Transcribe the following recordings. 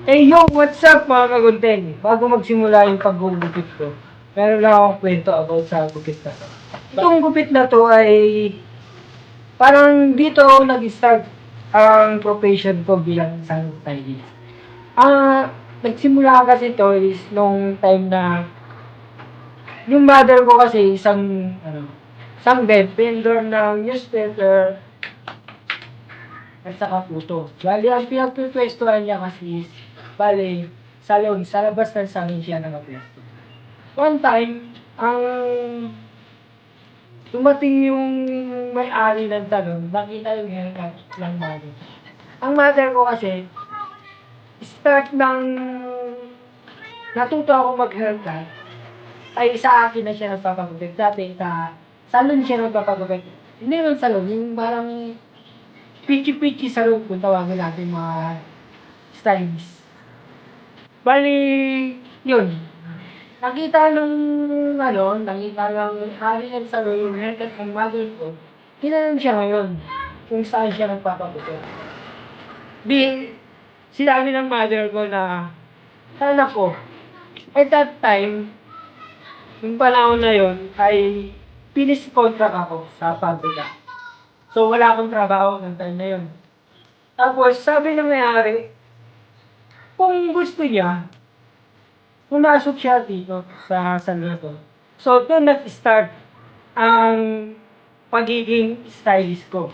What's up mga kagunting? Bago magsimula yung paggugupit ko, meron lang akong kwento about sa gupit na to. Itong gupit na to ay parang dito ako nag-start ang profession ko bilang isang stylist. Nagsimula kasi to is nung time na yung mother ko kasi isang vendor ng newspaper at saka puto. Bali, ang pinagpipwestuhan niya kasi is, bali, salon, sa labas ng salon siya nakapwesto. One time, dumating yung may-ari ng salon, nakita yung haircut ng mother. Ang mother ko kasi, start ng natuto ako mag-haircut, ay sa akin na siya nagpapagupit. Dati sa salon siya nagpapagupit. Hindi naman salon, yung parang pichi-pichi salon kung tawagin natin mga stylist. Bali, yun. Nakita ng hari ng salon yung haircut ng mother ko. Tinanong siya ngayon kung saan siya nagpapagupit. Di, sinabi ng mother ko na, anak ko, at that time, yung panahon na yun, ay finish contract ako sa pabrika. So, wala akong trabaho ng time na yun. Tapos, sabi ng may-ari, kung gusto niya, pumasok siya dito sa salon ko. So, doon nag-start ang pagiging stylist ko.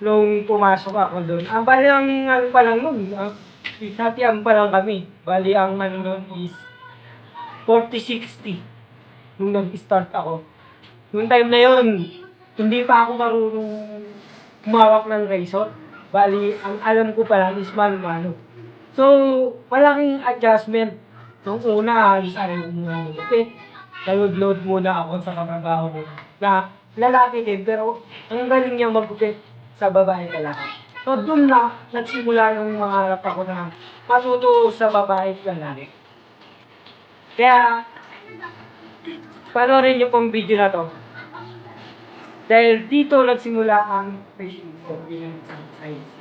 Nung pumasok ako doon. Bali ang ano pa lang nun, satian pa lang kami. Bali ang ano nun is 40-60 nung nag-start ako. Nung time na yun, hindi pa ako marunong humawak ng razor. Bali, ang alam ko pa lang is mano-mano. So, malaking adjustment. Nung una, halos ayaw muna magupit. Nag-load muna ako sa katrabaho ko. Na lalaki din, pero ang galing niya magupit sa babae lalaki. So, doon na nagsimula yung mga harap ako na matuto sa babae at lalaki. Kaya, panoorin niyo pong video na to. Dahil dito nagsimula ang passion ko bilang isang stylist.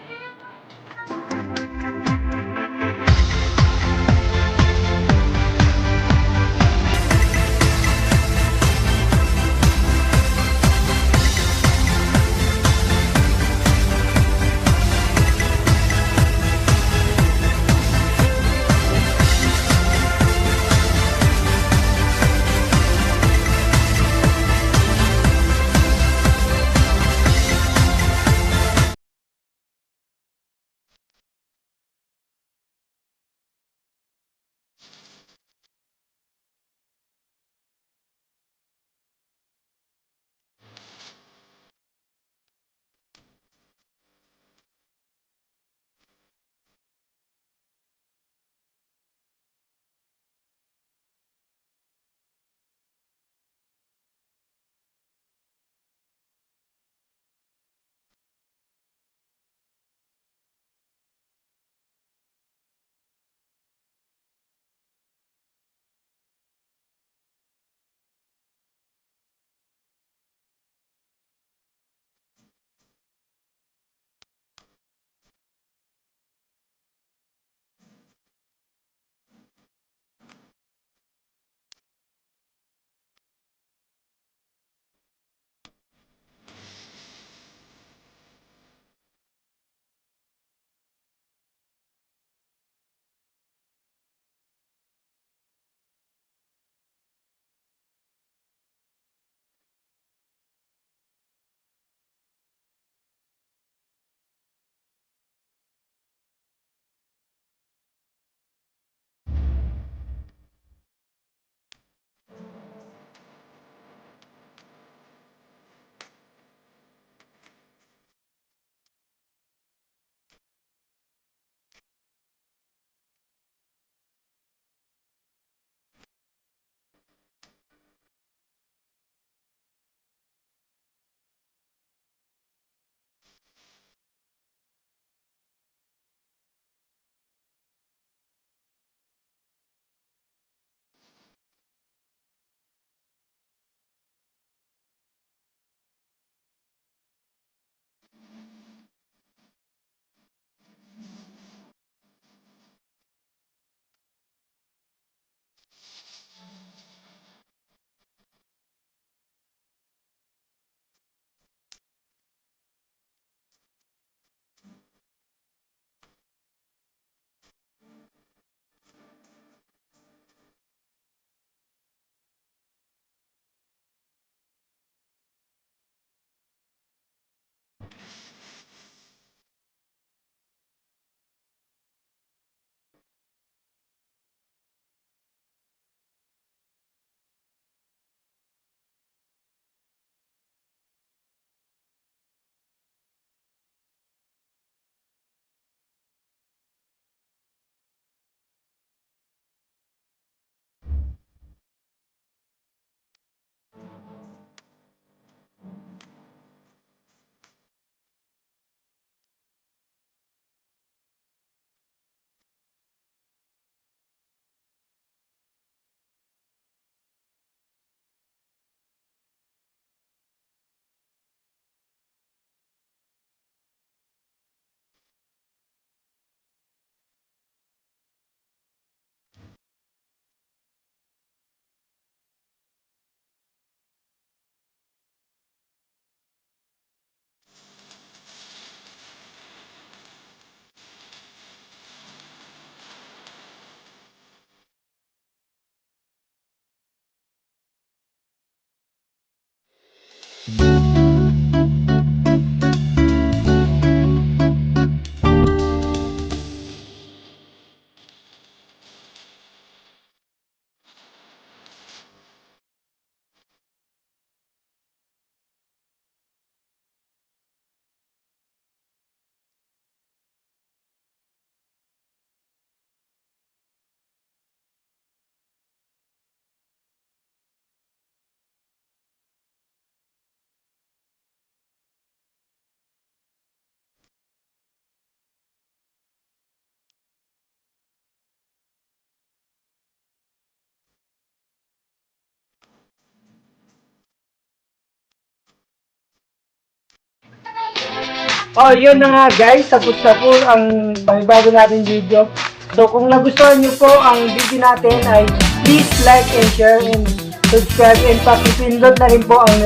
Oh, yun na nga guys, tapos na po ang bago natin video. So kung nagustuhan nyo po ang video natin ay please like and share and subscribe and pakipindot na rin po ang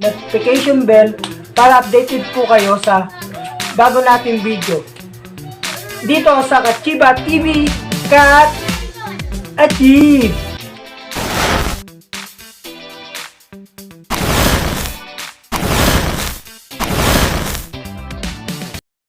notification bell para updated po kayo sa bago nating video. Dito sa Kachiba TV, Kat Achieve!